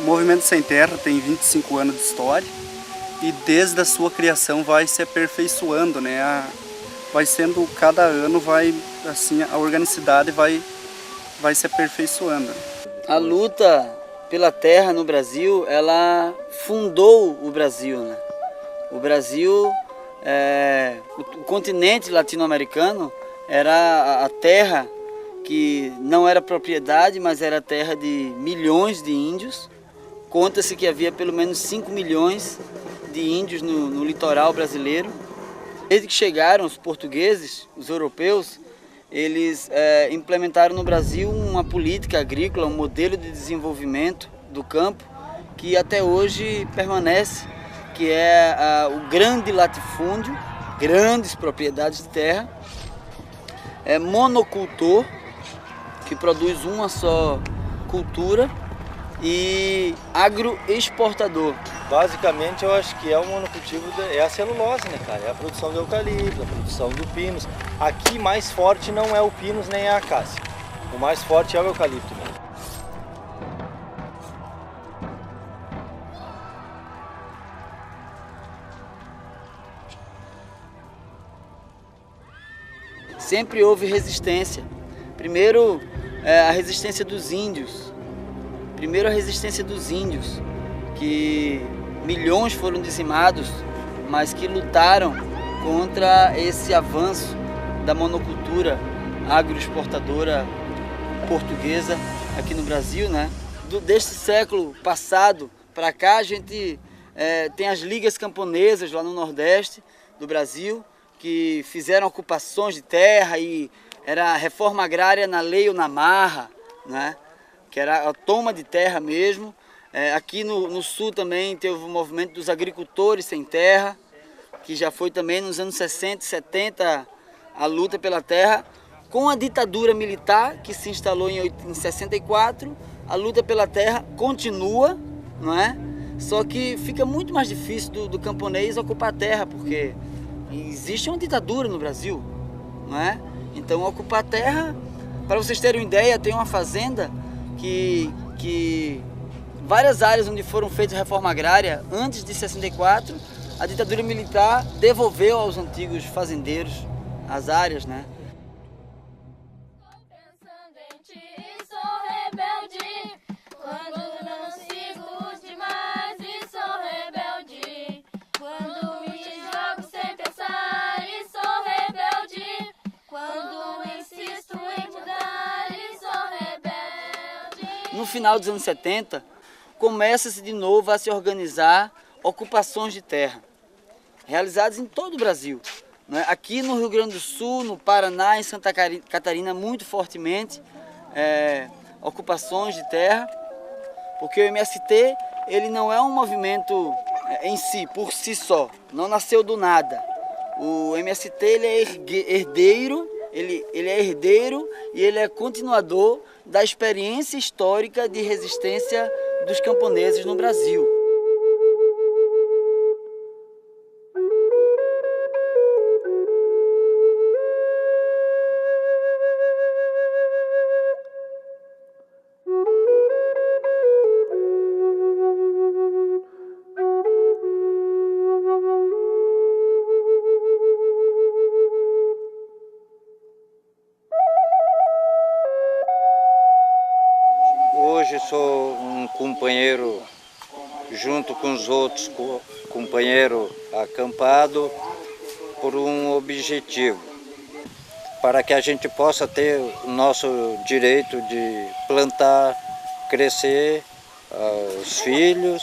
Movimento Sem Terra tem 25 anos de história e desde a sua criação vai se aperfeiçoando, né? Vai sendo, cada ano vai, assim, a organicidade vai se aperfeiçoando. A luta pela terra no Brasil, ela fundou o Brasil, né? O Brasil, o continente latino-americano, era a terra que não era propriedade, mas era terra de milhões de índios. Conta-se que havia pelo menos 5 milhões de índios no litoral brasileiro. Desde que chegaram os portugueses, os europeus, eles implementaram no Brasil uma política agrícola, um modelo de desenvolvimento do campo que até hoje permanece, que é o grande latifúndio, grandes propriedades de terra, monocultor, que produz uma só cultura, e agroexportador. Basicamente, eu acho que é o monocultivo, é a celulose, né, cara? É a produção do eucalipto, a produção do pinus. Aqui, mais forte não é o pinus nem a acácia. O mais forte é o eucalipto mesmo. Sempre houve resistência. Primeiro, a resistência dos índios. Que milhões foram dizimados, mas que lutaram contra esse avanço da monocultura agroexportadora portuguesa aqui no Brasil, né? Deste século passado para cá, a gente tem as ligas camponesas lá no Nordeste do Brasil, que fizeram ocupações de terra e era a reforma agrária na lei ou na marra, né? Que era a toma de terra mesmo. Aqui no sul também teve o movimento dos agricultores sem terra, que já foi também nos anos 60 e 70 a luta pela terra. Com a ditadura militar, que se instalou em 64, a luta pela terra continua, não é? Só que fica muito mais difícil do camponês ocupar a terra, porque existe uma ditadura no Brasil, não é? Então ocupar a terra, para vocês terem uma ideia, tem uma fazenda que várias áreas onde foram feitas reforma agrária antes de 64, a ditadura militar devolveu aos antigos fazendeiros as áreas, né? No final dos anos 70, começa-se de novo a se organizar ocupações de terra, realizadas em todo o Brasil, né? Aqui no Rio Grande do Sul, no Paraná, em Santa Catarina, muito fortemente, ocupações de terra, porque o MST ele não é um movimento em si, por si só, não nasceu do nada. O MST ele é herdeiro, ele é herdeiro e ele é continuador da experiência histórica de resistência dos camponeses no Brasil. Hoje sou um companheiro, junto com os outros companheiros acampado, por um objetivo, para que a gente possa ter o nosso direito de plantar, crescer os filhos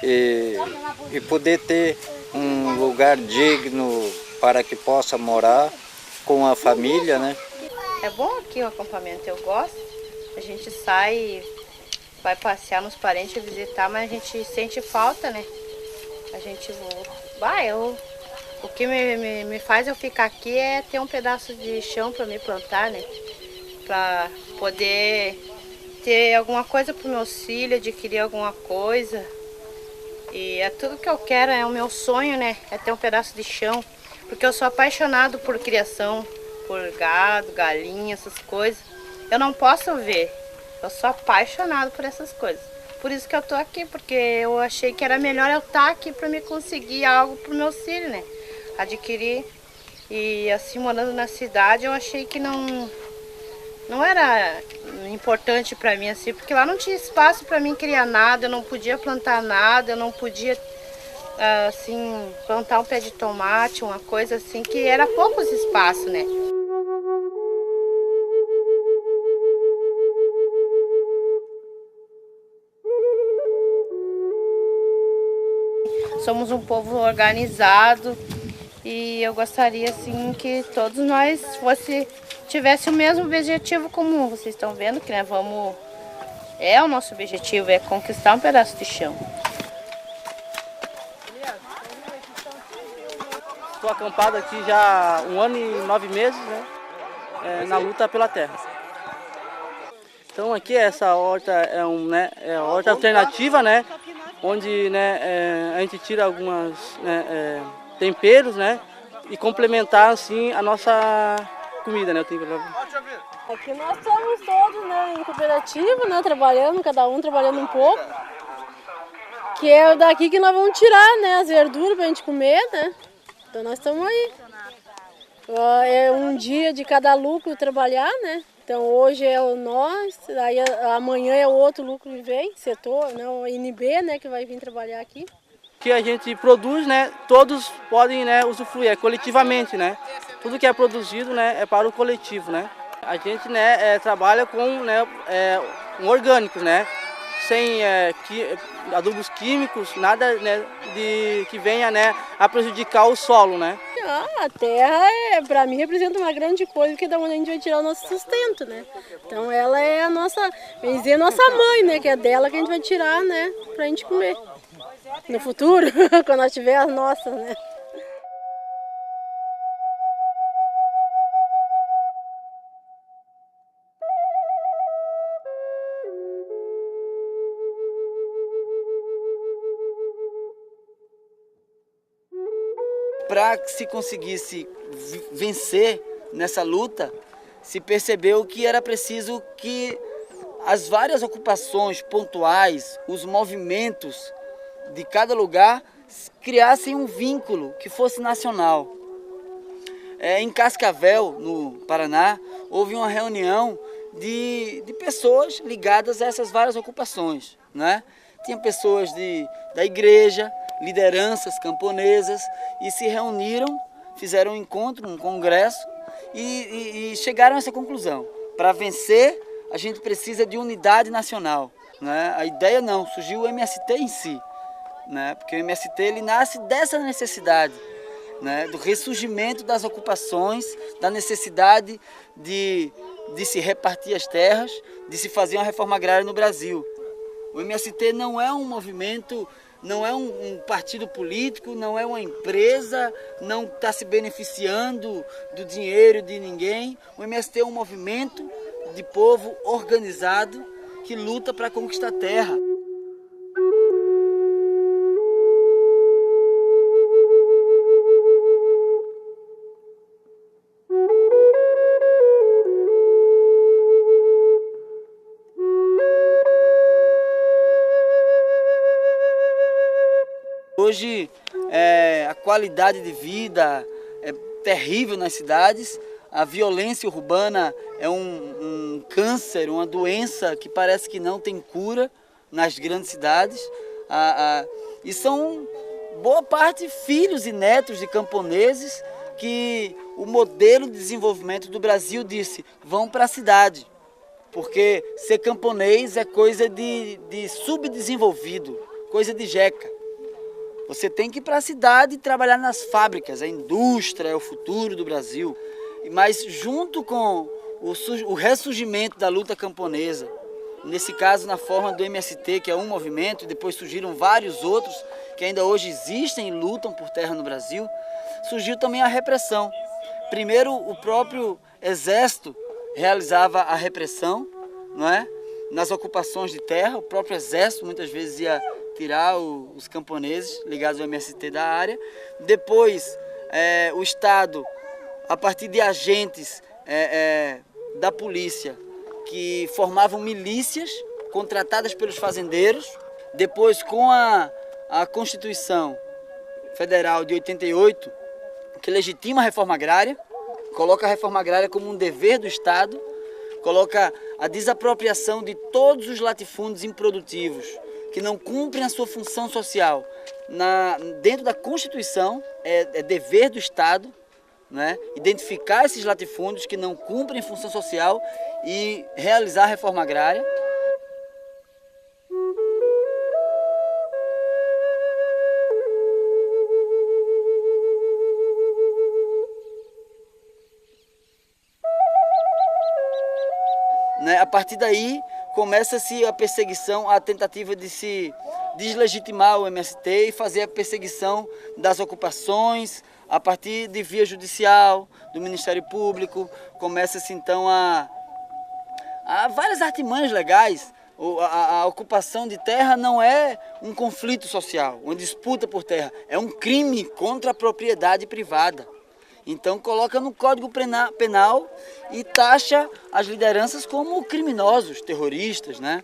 e poder ter um lugar digno para que possa morar com a família, né? É bom aqui o acampamento, eu gosto. A gente sai, vai passear nos parentes, visitar, mas a gente sente falta, né? A gente o que me faz eu ficar aqui é ter um pedaço de chão para me plantar, né? Para poder ter alguma coisa para os meus filhos, adquirir alguma coisa. E é tudo que eu quero, é o meu sonho, né? É ter um pedaço de chão. Porque eu sou apaixonado por criação, por gado, galinha, essas coisas. Eu não posso ver, eu sou apaixonado por essas coisas. Por isso que eu tô aqui, porque eu achei que era melhor eu estar aqui para me conseguir algo para o meu filho, né? Adquirir. E assim, morando na cidade, eu achei que não era importante para mim, assim, porque lá não tinha espaço para mim criar nada, eu não podia plantar nada, eu não podia, assim, plantar um pé de tomate, uma coisa assim, que era poucos espaços, né? Somos um povo organizado e eu gostaria assim que todos nós tivesse o mesmo objetivo comum. Vocês estão vendo que, né, o nosso objetivo é conquistar um pedaço de chão. Estou acampado aqui já há 1 ano e 9 meses, né, na luta pela terra. Então aqui essa horta é a horta alternativa, né, onde, né, a gente tira algumas, né, temperos, né, e complementar assim a nossa comida, né. Aqui nós estamos todos, né, em cooperativa, né, trabalhando, cada um trabalhando um pouco, que é daqui que nós vamos tirar, né, as verduras para a gente comer, né. Então nós estamos aí. É um dia de cada lucro trabalhar, né. Então hoje é o nós, aí amanhã é o outro lucro que vem, setor, né, o INB, né, que vai vir trabalhar aqui. Que a gente produz, né, todos podem, né, usufruir, coletivamente, né. Tudo que é produzido, né, é para o coletivo, né. A gente, né, trabalha com, né, orgânicos, né, sem adubos químicos, nada, né, que venha, né, a prejudicar o solo, né. A terra, para mim, representa uma grande coisa, porque é da onde a gente vai tirar o nosso sustento, né? Então ela é a nossa, vem dizer, nossa mãe, né? Que é dela que a gente vai tirar, né? Pra gente comer. No futuro, quando nós tiver as nossas, né? Para que se conseguisse vencer nessa luta, se percebeu que era preciso que as várias ocupações pontuais, os movimentos de cada lugar criassem um vínculo que fosse nacional. Em Cascavel, no Paraná, houve uma reunião de pessoas ligadas a essas várias ocupações, né? Tinha pessoas da igreja, lideranças camponesas, e se reuniram, fizeram um encontro, um congresso, e chegaram a essa conclusão. Para vencer, a gente precisa de unidade nacional, né? A ideia não, surgiu o MST em si, né? Porque o MST ele nasce dessa necessidade, né? Do ressurgimento das ocupações, da necessidade de se repartir as terras, de se fazer uma reforma agrária no Brasil. O MST não é um movimento, não é um partido político, não é uma empresa, não está se beneficiando do dinheiro de ninguém. O MST é um movimento de povo organizado que luta para conquistar a terra. Hoje a qualidade de vida é terrível nas cidades, a violência urbana é um câncer, uma doença que parece que não tem cura nas grandes cidades. E são boa parte filhos e netos de camponeses que o modelo de desenvolvimento do Brasil disse, vão para a cidade, porque ser camponês é coisa de subdesenvolvido, coisa de jeca. Você tem que ir para a cidade e trabalhar nas fábricas, a indústria é o futuro do Brasil. Mas junto com o ressurgimento da luta camponesa, nesse caso na forma do MST, que é um movimento, e depois surgiram vários outros que ainda hoje existem e lutam por terra no Brasil, surgiu também a repressão. Primeiro o próprio exército realizava a repressão, não é? Nas ocupações de terra, o próprio exército muitas vezes ia tirar os camponeses ligados ao MST da área. Depois, o Estado, a partir de agentes da polícia, que formavam milícias, contratadas pelos fazendeiros. Depois, com a Constituição Federal de 88, que legitima a reforma agrária, coloca a reforma agrária como um dever do Estado, coloca a desapropriação de todos os latifúndios improdutivos que não cumprem a sua função social. Dentro da Constituição, é dever do Estado, né, identificar esses latifúndios que não cumprem função social e realizar a reforma agrária. A partir daí, começa-se a perseguição, a tentativa de se deslegitimar o MST e fazer a perseguição das ocupações a partir de via judicial, do Ministério Público. Começa-se então a várias artimanhas legais. A ocupação de terra não é um conflito social, uma disputa por terra, é um crime contra a propriedade privada. Então coloca no Código Penal e taxa as lideranças como criminosos, terroristas, né?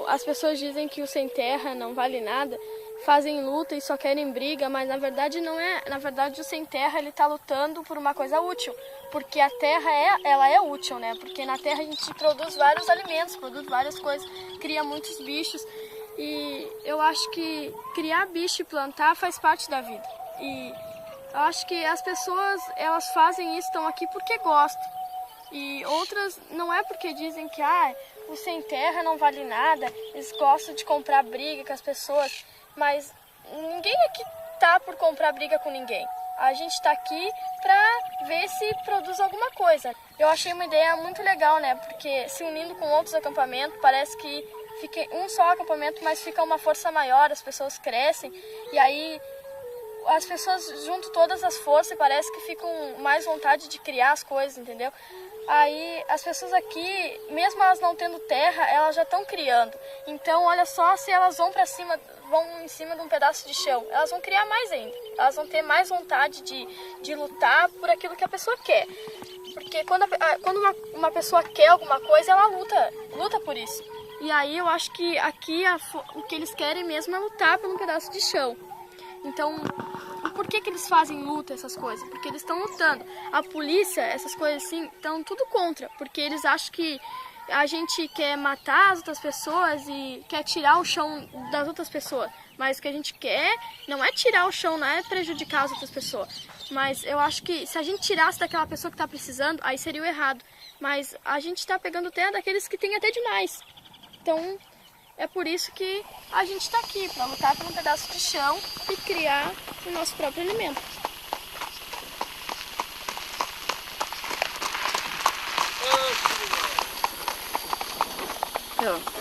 As pessoas dizem que o sem terra não vale nada, fazem luta e só querem briga, mas na verdade não é. Na verdade o sem terra ele está lutando por uma coisa útil, porque a terra ela é útil, né? Porque na terra a gente produz vários alimentos, produz várias coisas, cria muitos bichos e eu acho que criar bicho e plantar faz parte da vida. E eu acho que as pessoas, elas fazem isso, estão aqui porque gostam. E outras não é porque dizem que o sem terra não vale nada, eles gostam de comprar briga com as pessoas, mas ninguém aqui tá por comprar briga com ninguém. A gente está aqui para ver se produz alguma coisa. Eu achei uma ideia muito legal, né? Porque se unindo com outros acampamentos, parece que fica um só acampamento, mas fica uma força maior, as pessoas crescem e aí as pessoas juntam todas as forças e parece que ficam mais vontade de criar as coisas, entendeu? Aí as pessoas aqui, mesmo elas não tendo terra, elas já estão criando. Então olha só, se elas vão para cima, vão em cima de um pedaço de chão, elas vão criar mais ainda. Elas vão ter mais vontade de lutar por aquilo que a pessoa quer. Porque quando uma pessoa quer alguma coisa, ela luta por isso. E aí eu acho que aqui o que eles querem mesmo é lutar por um pedaço de chão. Então, por que eles fazem luta, essas coisas? Porque eles estão lutando. A polícia, essas coisas assim, estão tudo contra. Porque eles acham que a gente quer matar as outras pessoas e quer tirar o chão das outras pessoas. Mas o que a gente quer não é tirar o chão, não é prejudicar as outras pessoas. Mas eu acho que se a gente tirasse daquela pessoa que está precisando, aí seria o errado. Mas a gente está pegando terra daqueles que têm até demais. Então, é por isso que a gente está aqui, para lutar por um pedaço de chão e criar o nosso próprio alimento.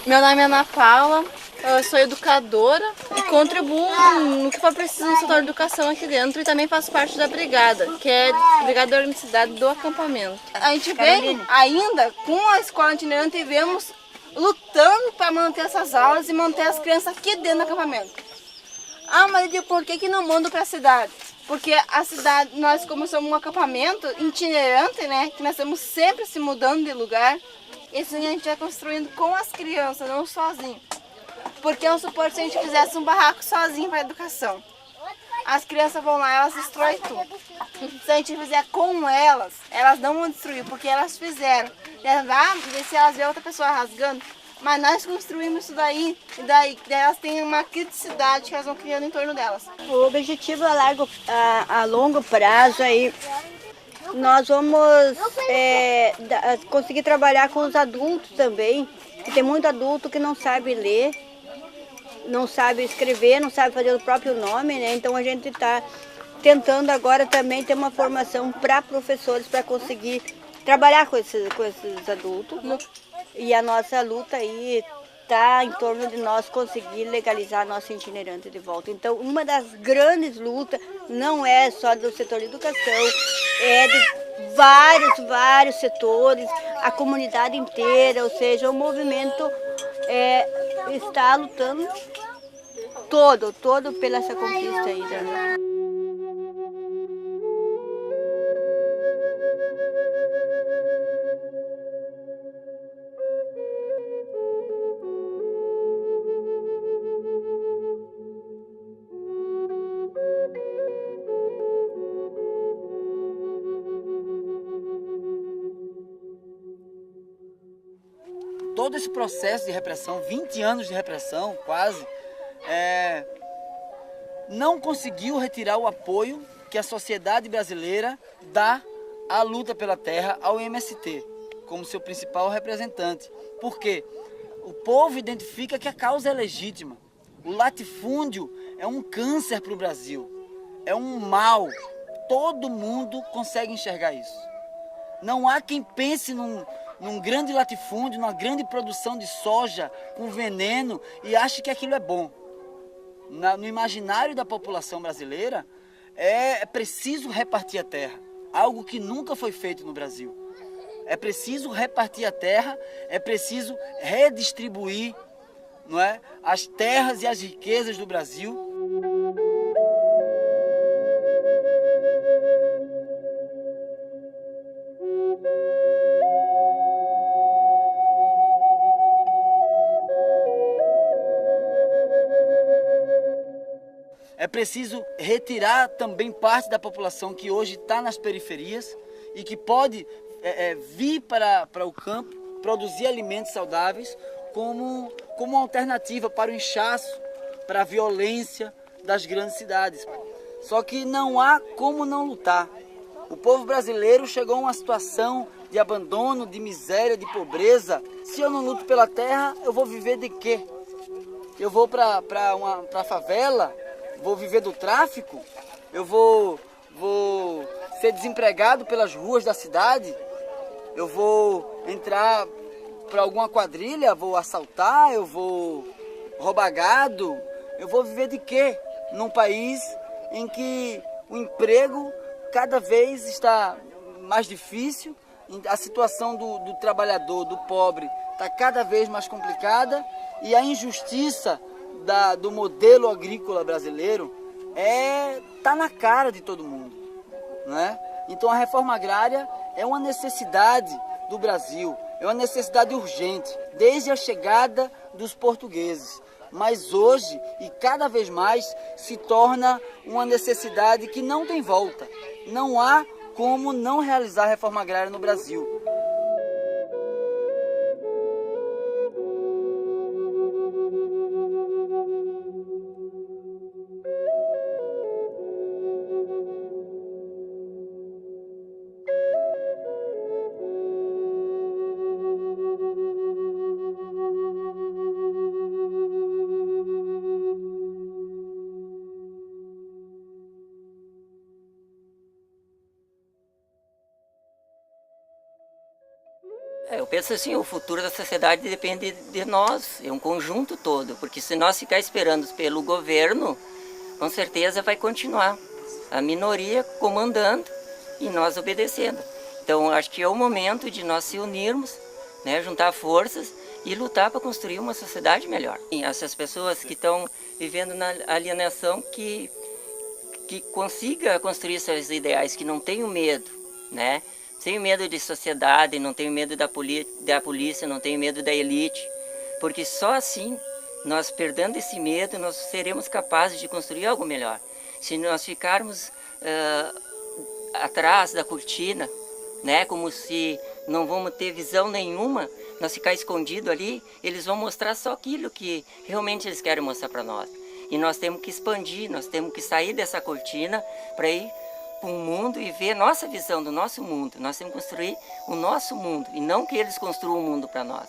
Meu nome é Ana Paula, eu sou educadora e contribuo no que for preciso no setor de educação aqui dentro e também faço parte da brigada, que é a Brigada da Organicidade do Acampamento. A gente vem ainda com a escola itinerante e vemos lutando para manter essas aulas e manter as crianças aqui dentro do acampamento. Mas por que não mandam para a cidade? Porque a cidade, nós como somos um acampamento itinerante, né, que nós estamos sempre se mudando de lugar, isso a gente vai construindo com as crianças, não sozinho. Porque vamos supor, se a gente fizesse um barraco sozinho para a educação, as crianças vão lá, elas destroem tudo. Se a gente fizer com elas não vão destruir, porque elas fizeram. E se elas verem outra pessoa rasgando, mas nós construímos isso daí, e daí elas têm uma criticidade que elas vão criando em torno delas. O objetivo a longo prazo aí, nós vamos conseguir trabalhar com os adultos também, que tem muito adulto que não sabe ler, não sabe escrever, não sabe fazer o próprio nome, né? Então a gente está tentando agora também ter uma formação para professores para conseguir trabalhar com esses adultos. E a nossa luta aí está em torno de nós conseguir legalizar nosso itinerante de volta. Então, uma das grandes lutas não é só do setor de educação, é de vários setores, a comunidade inteira, ou seja, o movimento está lutando todo pela essa conquista aí, né? todo esse processo de repressão, 20 anos de repressão quase, não conseguiu retirar o apoio que a sociedade brasileira dá à luta pela terra ao MST, como seu principal representante. Por quê? O povo identifica que a causa é legítima. O latifúndio é um câncer para o Brasil, é um mal. Todo mundo consegue enxergar isso. Não há quem pense num grande latifúndio, numa grande produção de soja com veneno e ache que aquilo é bom. No imaginário da população brasileira, é preciso repartir a terra, algo que nunca foi feito no Brasil. É preciso repartir a terra, é preciso redistribuir, não é, as terras e as riquezas do Brasil. É preciso retirar também parte da população que hoje está nas periferias e que pode vir para o campo, produzir alimentos saudáveis como uma alternativa para o inchaço, para a violência das grandes cidades. Só que não há como não lutar. O povo brasileiro chegou a uma situação de abandono, de miséria, de pobreza. Se eu não luto pela terra, eu vou viver de quê? Eu vou para a favela? Vou viver do tráfico? Eu vou ser desempregado pelas ruas da cidade? Eu vou entrar para alguma quadrilha? Vou assaltar? Eu vou roubar gado? Eu vou viver de quê? Num país em que o emprego cada vez está mais difícil, a situação do trabalhador, do pobre, está cada vez mais complicada e a injustiça do modelo agrícola brasileiro tá na cara de todo mundo, né? Então a reforma agrária é uma necessidade do Brasil, é uma necessidade urgente, desde a chegada dos portugueses. Mas hoje, e cada vez mais, se torna uma necessidade que não tem volta. Não há como não realizar a reforma agrária no Brasil. Eu penso assim, o futuro da sociedade depende de nós, é um conjunto todo, porque se nós ficar esperando pelo governo, com certeza vai continuar a minoria comandando e nós obedecendo. Então acho que é o momento de nós se unirmos, né, juntar forças e lutar para construir uma sociedade melhor. E essas pessoas que estão vivendo na alienação, que consiga construir seus ideais, que não tenham medo, né? Tenho medo de sociedade, não tenho medo da polícia, não tenho medo da elite, porque só assim, nós perdendo esse medo, nós seremos capazes de construir algo melhor. Se nós ficarmos atrás da cortina, né, como se não vamos ter visão nenhuma, nós ficar escondido ali, eles vão mostrar só aquilo que realmente eles querem mostrar para nós. E nós temos que expandir, nós temos que sair dessa cortina para ir para o mundo e ver nossa visão do nosso mundo. Nós temos que construir o nosso mundo e não que eles construam o mundo para nós.